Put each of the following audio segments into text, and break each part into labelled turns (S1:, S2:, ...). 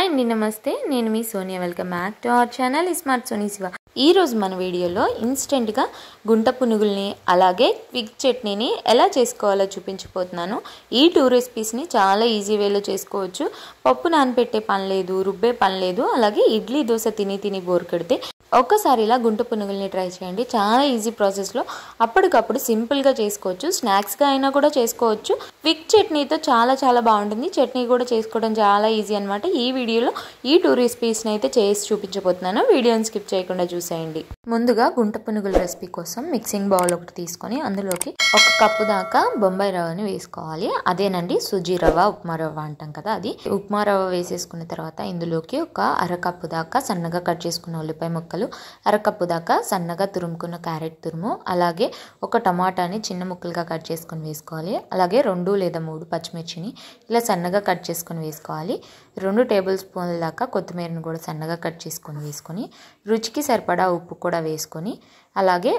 S1: Hi అండి, నమస్తే. నేను మీ Sonia. Welcome back to our channel smart Soni Siva. ఈరోజు మన వీడియోలో ఇన్స్టెంట్గా గుంట పునుగుల్ని అలాగే క్విక్ చట్నీని ఎలా చేసుకోవాలో చూపించబోతున్నాను. ఈ 2 రెసిపీస్ని చాలా ఈజీ వేలో చేసుకోవచ్చు. పప్పు నానబెట్టే పని లేదు, రుబ్బే పని లేదు. అలాగే ఇడ్లీ దోశ తిని బోర్ కొడితే ఒక్కసారి ఇలా గుంట పునుగుల్ని ట్రై చేయండి. చాలా ఈజీ ప్రాసెస్లో అప్పటికప్పుడు సింపుల్గా చేసుకోవచ్చు. స్నాక్స్గా అయినా కూడా చేసుకోవచ్చు. క్విక్ చట్నీతో చాలా బాగుంటుంది. చట్నీ కూడా చేసుకోవడం చాలా ఈజీ అనమాట. ఈ వీడియోలో ఈ 2 రెసిపీస్ని అయితే చేసి చూపించబోతున్నాను. వీడియోని స్కిప్ చేయకుండా చూసేయండి. ముందుగా గుంట పునుగుల రెసిపీ కోసం మిక్సింగ్ బౌల్ ఒకటి తీసుకొని అందులోకి 1 కప్పు దాకా బొంబాయి రవ్వని వేసుకోవాలి. అదేనండి సుజీ రవ్వ, ఉప్మా రవ్వ అంటాం కదా, అది. ఉప్మా రవ్వ వేసేసుకున్న తర్వాత ఇందులోకి 1/2 కప్పు దాకా సన్నగా కట్ చేసుకున్న ఉల్లిపాయ ముక్కలు, 1/2 కప్పు దాకా సన్నగా తురుముకున్న క్యారెట్ తురుము, అలాగే 1 టమాటాని చిన్న ముక్కలుగా కట్ చేసుకుని వేసుకోవాలి. అలాగే 2 లేదా 3 పచ్చిమిర్చిని ఇలా సన్నగా కట్ చేసుకుని వేసుకోవాలి. 2 టేబుల్ స్పూన్ల దాకా కొత్తిమీరను కూడా సన్నగా కట్ చేసుకొని వేసుకొని రుచికి సరిపడా ఉప్పు కూడా వేసుకొని, అలాగే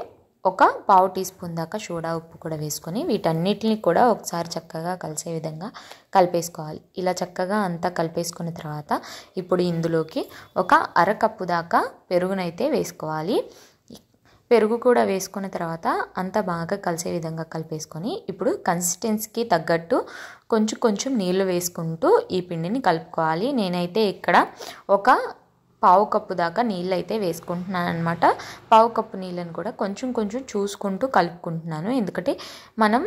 S1: 1/4 టీ స్పూన్ దాకా సోడా ఉప్పు కూడా వేసుకొని వీటన్నిటిని కూడా ఒకసారి చక్కగా కలిసే విధంగా కలిపేసుకోవాలి. ఇలా చక్కగా అంతా కలిపేసుకున్న తర్వాత ఇప్పుడు ఇందులోకి 1/2 కప్పు దాకా పెరుగునైతే వేసుకోవాలి. పెరుగు కూడా వేసుకున్న తర్వాత అంతా బాగా కలిసే విధంగా కలిపేసుకొని ఇప్పుడు కన్సిస్టెన్సీకి తగ్గట్టు కొంచెం నీళ్లు వేసుకుంటూ ఈ పిండిని కలుపుకోవాలి. నేనైతే ఇక్కడ 1/4 కప్పు దాకా నీళ్ళు అయితే వేసుకుంటున్నాను అనమాట. 1/4 కప్పు నీళ్ళని కూడా కొంచెం చూసుకుంటూ కలుపుకుంటున్నాను. ఎందుకంటే మనం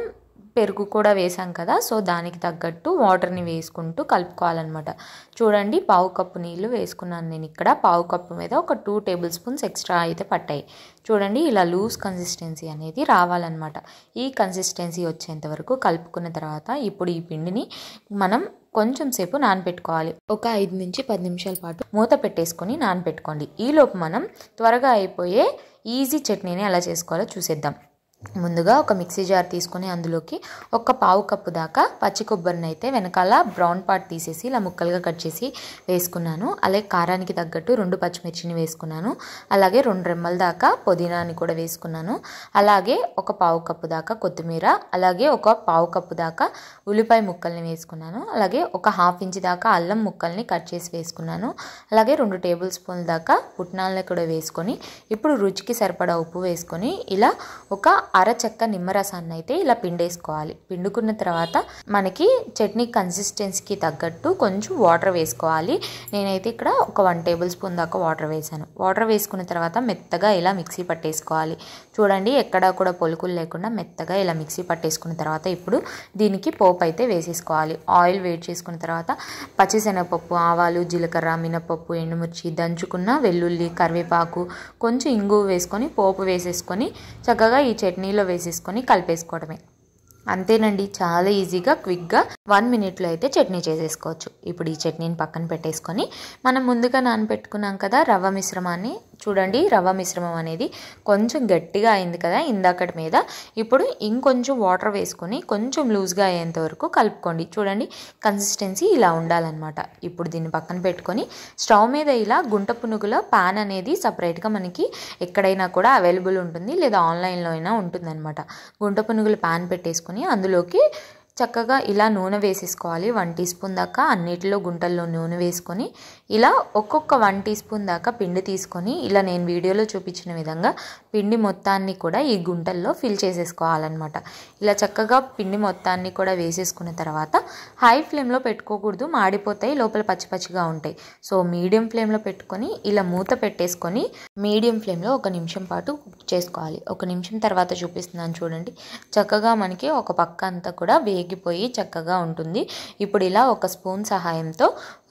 S1: పెరుగు కూడా వేసాం కదా, సో దానికి తగ్గట్టు వాటర్ని వేసుకుంటూ కలుపుకోవాలన్నమాట. చూడండి, 1/4 కప్పు నీళ్ళు వేసుకున్నాను నేను ఇక్కడ. 1/4 కప్పు మీద 2 టేబుల్ స్పూన్స్ ఎక్స్ట్రా అయితే పట్టాయి. చూడండి, ఇలా లూజ్ కన్సిస్టెన్సీ అనేది రావాలన్నమాట. ఈ కన్సిస్టెన్సీ వచ్చేంత వరకు కలుపుకున్న తర్వాత ఇప్పుడు ఈ పిండిని మనం కొంచెం సేపు నానబెట్టుకోవాలి. 5 నుంచి 10 నిమిషాల పాటు మూత పెట్టేసుకొని నానబెట్టుకోండి. ఈలోపు మనం త్వరగా అయిపోయే ఈజీ చట్నీని ఎలా చేసుకోవాలో చూసేద్దాం. ముందుగా ఒక మిక్సీ జార్ తీసుకొని అందులోకి 1/4 కప్పు దాకా పచ్చి కొబ్బరిని అయితే వెనకాల బ్రౌన్ పార్ట్ తీసేసి ఇలా ముక్కలుగా కట్ చేసి వేసుకున్నాను. అలాగే కారానికి తగ్గట్టు 2 పచ్చిమిర్చిని వేసుకున్నాను. అలాగే 2 రెమ్మల దాకా పుదీనాని కూడా వేసుకున్నాను. అలాగే 1/4 కప్పు దాకా కొత్తిమీర, అలాగే 1/4 కప్పు దాకా ఉల్లిపాయ ముక్కల్ని వేసుకున్నాను. అలాగే 1/2 ఇంచ్ దాకా అల్లం ముక్కల్ని కట్ చేసి వేసుకున్నాను. అలాగే 2 టేబుల్ స్పూన్ల దాకా పుట్నాలని కూడా వేసుకొని ఇప్పుడు రుచికి సరిపడా ఉప్పు వేసుకొని ఇలా ఒక అరచెక్క నిమ్మరసాన్ని అయితే ఇలా పిండేసుకోవాలి. పిండుకున్న తర్వాత మనకి చట్నీ కన్సిస్టెన్సీకి తగ్గట్టు కొంచెం వాటర్ వేసుకోవాలి. నేనైతే ఇక్కడ 1 టేబుల్ స్పూన్ దాకా వాటర్ వేసాను. వాటర్ వేసుకున్న తర్వాత మెత్తగా ఇలా మిక్సీ పట్టేసుకోవాలి. చూడండి, ఎక్కడా కూడా పొలుకులు లేకుండా మెత్తగా ఇలా మిక్సీ పట్టేసుకున్న తర్వాత ఇప్పుడు దీనికి పోపు అయితే వేసేసుకోవాలి. ఆయిల్ వేడి చేసుకున్న తర్వాత పచ్చిశనగపప్పు, ఆవాలు, జీలకర్ర, మినపప్పు, ఎండుమిర్చి, దంచుకున్న వెల్లుల్లి, కరివేపాకు, కొంచెం ఇంగువ వేసుకొని పోపు వేసేసుకొని చక్కగా ఈ చట్నీలో వేసేసుకొని కలిపేసుకోవడమే. అంతేనండి, చాలా ఈజీగా క్విక్గా 1 మినిట్లో అయితే చట్నీ చేసేసుకోవచ్చు. ఇప్పుడు ఈ చట్నీని పక్కన పెట్టేసుకొని మనం ముందుగా నానబెట్టుకున్నాం కదా రవ్వ మిశ్రమాన్ని, చూడండి రవ్వ మిశ్రమం అనేది కొంచెం గట్టిగా అయింది కదా ఇందాకటి మీద. ఇప్పుడు ఇంకొంచెం వాటర్ వేసుకొని కొంచెం లూజ్గా అయ్యేంత వరకు కలుపుకోండి. చూడండి, కన్సిస్టెన్సీ ఇలా ఉండాలన్నమాట. ఇప్పుడు దీన్ని పక్కన పెట్టుకొని స్టవ్ మీద ఇలా గుంట పునుగుల ప్యాన్ అనేది సపరేట్గా మనకి ఎక్కడైనా కూడా అవైలబుల్ ఉంటుంది, లేదా ఆన్లైన్లో అయినా ఉంటుందన్నమాట. గుంట పునుగుల ప్యాన్ పెట్టేసుకొని అందులోకి చక్కగా ఇలా నూనె వేసేసుకోవాలి. 1 టీ స్పూన్ దాకా అన్నిటిలో గుంటల్లో నూనె వేసుకొని ఇలా ఒక్కొక్క 1 టీ స్పూన్ దాకా పిండి తీసుకొని ఇలా నేను వీడియోలో చూపించిన విధంగా పిండి మొత్తాన్ని కూడా ఈ గుంటల్లో ఫిల్ చేసేసుకోవాలన్నమాట. ఇలా చక్కగా పిండి మొత్తాన్ని కూడా వేసేసుకున్న తర్వాత హై ఫ్లేమ్లో పెట్టుకోకూడదు, మాడిపోతాయి, లోపల పచ్చిగా ఉంటాయి. సో మీడియం ఫ్లేమ్లో పెట్టుకొని ఇలా మూత పెట్టేసుకొని మీడియం ఫ్లేమ్లో 1 నిమిషం పాటు కుక్ చేసుకోవాలి. 1 నిమిషం తర్వాత చూపిస్తున్నాను చూడండి, చక్కగా మనకి ఒక పక్క అంతా కూడా వేగిపోయి చక్కగా ఉంటుంది. ఇప్పుడు ఇలా 1 స్పూన్ సహాయంతో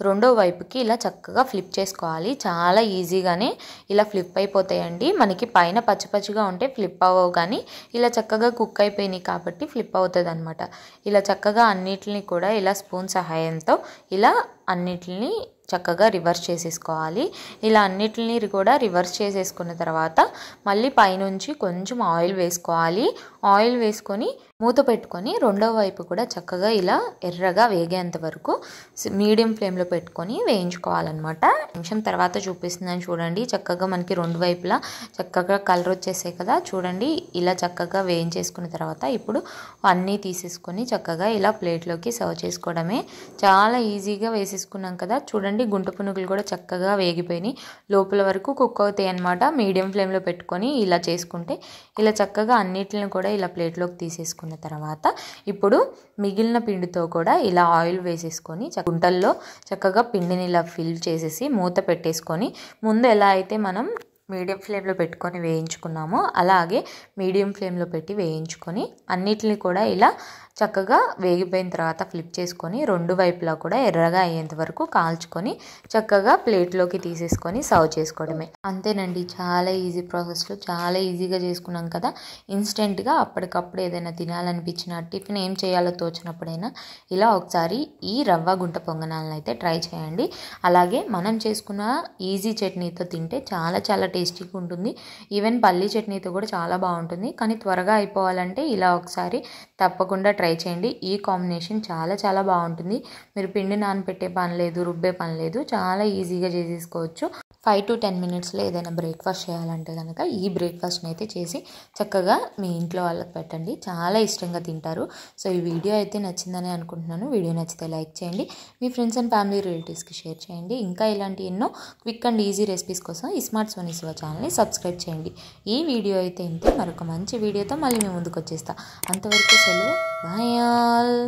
S1: రెండో వైపుకి ఇలా చక్కగా ఫ్లిప్ చేసుకోవాలి. చాలా ఈజీగానే ఇలా ఫ్లిప్ అయిపోతాయండి. మనకి పైన పచ్చిగా ఉంటే ఫ్లిప్ అవ్వవు, కానీ ఇలా చక్కగా కుక్ అయిపోయినాయి కాబట్టి ఫ్లిప్ అవుతుంది అనమాట. ఇలా చక్కగా అన్నిటిని కూడా ఇలా స్పూన్ సహాయంతో ఇలా అన్నిటిని చక్కగా రివర్స్ చేసేసుకోవాలి. ఇలా అన్నిటిని కూడా రివర్స్ చేసేసుకున్న తర్వాత మళ్ళీ పైనుంచి కొంచెం ఆయిల్ వేసుకోవాలి. ఆయిల్ వేసుకొని మూత పెట్టుకొని రెండో వైపు కూడా చక్కగా ఇలా ఎర్రగా వేగేంత వరకు మీడియం ఫ్లేమ్లో పెట్టుకొని వేయించుకోవాలన్నమాట. నిమిషం తర్వాత చూపిస్తున్నాను చూడండి, చక్కగా మనకి రెండు వైపులా చక్కగా కలర్ వచ్చేసాయి కదా. చూడండి, ఇలా చక్కగా వేయించేసుకున్న తర్వాత ఇప్పుడు అన్నీ తీసేసుకొని చక్కగా ఇలా ప్లేట్లోకి సర్వ్ చేసుకోవడమే. చాలా ఈజీగా వేసేసుకున్నాం కదా. చూడండి చూడండి గుంట పునుగులు కూడా చక్కగా వేగిపోయినాయి, లోపల వరకు కుక్ అవుతాయి అన్నమాట. మీడియం ఫ్లేమ్లో పెట్టుకొని ఇలా చేసుకుంటే ఇలా చక్కగా అన్నిటిని కూడా ఇలా ప్లేట్లోకి తీసేసుకున్న తర్వాత ఇప్పుడు మిగిలిన పిండితో కూడా ఇలా ఆయిల్ వేసేసుకొని గుంటల్లో చక్కగా పిండిని ఇలా ఫిల్ చేసేసి మూత పెట్టేసుకొని ముందు ఎలా అయితే మనం మీడియం ఫ్లేమ్లో పెట్టుకొని వేయించుకున్నామో అలాగే మీడియం ఫ్లేమ్లో పెట్టి వేయించుకొని అన్నిటిని కూడా ఇలా చక్కగా వేగిపోయిన తర్వాత ఫ్లిప్ చేసుకొని రెండు వైపులా కూడా ఎర్రగా అయ్యేంత వరకు కాల్చుకొని చక్కగా ప్లేట్లోకి తీసేసుకొని సర్వ్ చేసుకోవడమే. అంతేనండి, చాలా ఈజీ ప్రాసెస్లో చాలా ఈజీగా చేసుకున్నాం కదా. ఇన్స్టెంట్గా అప్పటికప్పుడు ఏదైనా తినాలనిపించిన టిఫిన్ ఏం చేయాలో తోచినప్పుడైనా ఇలా ఒకసారి ఈ రవ్వ గుంట పొంగనాలను అయితే ట్రై చేయండి. అలాగే మనం చేసుకున్న ఈజీ చట్నీతో తింటే చాలా చాలా టేస్టీగా ఉంటుంది. ఈవెన్ పల్లీ చట్నీతో కూడా చాలా బాగుంటుంది. కానీ త్వరగా అయిపోవాలంటే ఇలా ఒకసారి తప్పకుండా ట్రై చేయండి. ఈ కాంబినేషన్ చాలా చాలా బాగుంటుంది. మీరు పిండి నానబెట్టే పని లేదు, రుబ్బే పని లేదు, చాలా ఈజీగా చేసేసుకోవచ్చు. 5 to 10 మినిట్స్లో ఏదైనా బ్రేక్ఫాస్ట్ చేయాలంటే కనుక ఈ బ్రేక్ఫాస్ట్ని అయితే చేసి చక్కగా మీ ఇంట్లో వాళ్ళకి పెట్టండి, చాలా ఇష్టంగా తింటారు. సో ఈ వీడియో అయితే నచ్చిందని అనుకుంటున్నాను. వీడియో నచ్చితే లైక్ చేయండి, మీ ఫ్రెండ్స్ అండ్ ఫ్యామిలీ రిలేటివ్స్కి షేర్ చేయండి. ఇంకా ఇలాంటి ఎన్నో క్విక్ అండ్ ఈజీ రెసిపీస్ కోసం ఈ స్మార్ట్ సోనీ శివ ఛానల్ని సబ్స్క్రైబ్ చేయండి. ఈ వీడియో అయితే ఇంతే, మరొక మంచి వీడియోతో మళ్ళీ మేము ముందుకు వచ్చేస్తా. అంతవరకు సెలవు, బాయ్ ఆల్.